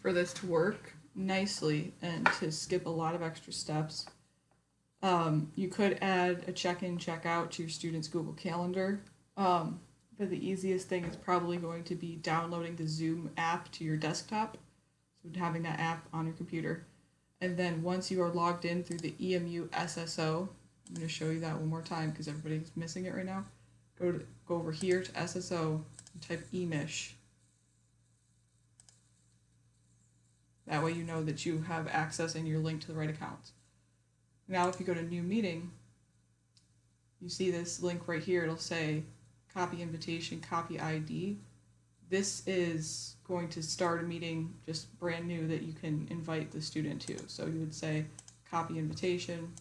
for this to work nicely and to skip a lot of extra steps, you could add a check-in, check-out to your student's Google Calendar. But the easiest thing is probably going to be downloading the Zoom app to your desktop, so having that app on your computer. And then once you are logged in through the EMU SSO, I'm going to show you that one more time because everybody's missing it right now. Go over here to SSO and type EMISH. That way you know that you have access and you're linked to the right account. Now if you go to new meeting, you see this link right here. It'll say copy invitation, copy ID. This is going to start a meeting just brand new that you can invite the student to. So you would say copy invitation.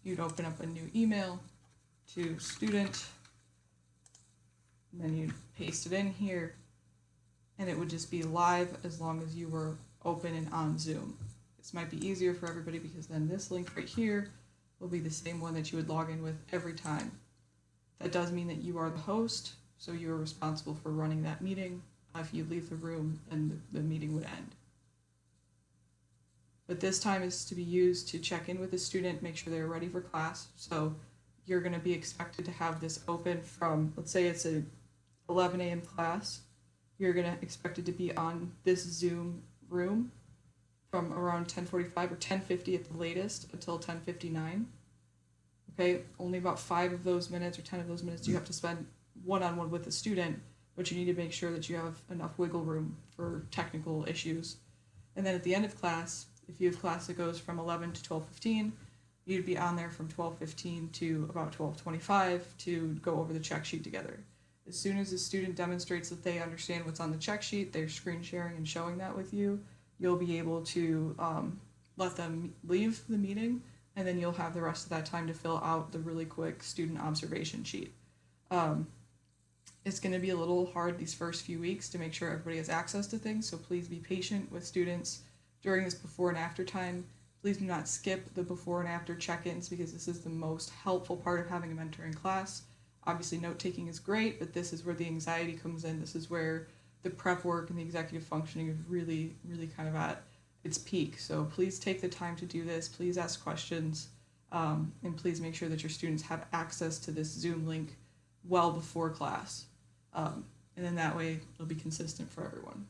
You'd open up a new email to student, and then you'd paste it in here, and it would just be live as long as you were open and on Zoom. This might be easier for everybody because then this link right here will be the same one that you would log in with every time. That does mean that you are the host, so you are responsible for running that meeting. If you leave the room, then the meeting would end. But this time is to be used to check in with the student, make sure they're ready for class. So you're going to be expected to have this open from, let's say it's a 11 a.m. class. You're going to expect it to be on this Zoom room from around 10:45 or 10:50 at the latest until 10:59. Okay, only about 5 of those minutes or 10 of those minutes you have to spend one-on-one with the student, but you need to make sure that you have enough wiggle room for technical issues. And then at the end of class, if you have class that goes from 11 to 12:15, you'd be on there from 12:15 to about 12:25 to go over the check sheet together. As soon as the student demonstrates that they understand what's on the check sheet, they're screen sharing and showing that with you, you'll be able to let them leave the meeting, and then you'll have the rest of that time to fill out the really quick student observation sheet. It's going to be a little hard these first few weeks to make sure everybody has access to things, so please be patient with students during this before and after time. Please do not skip the before and after check-ins because this is the most helpful part of having a mentor in class. Obviously, note-taking is great, but this is where the anxiety comes in. This is where the prep work and the executive functioning is really, really kind of at its peak. So please take the time to do this. Please ask questions, and please make sure that your students have access to this Zoom link well before class. And then that way it'll be consistent for everyone.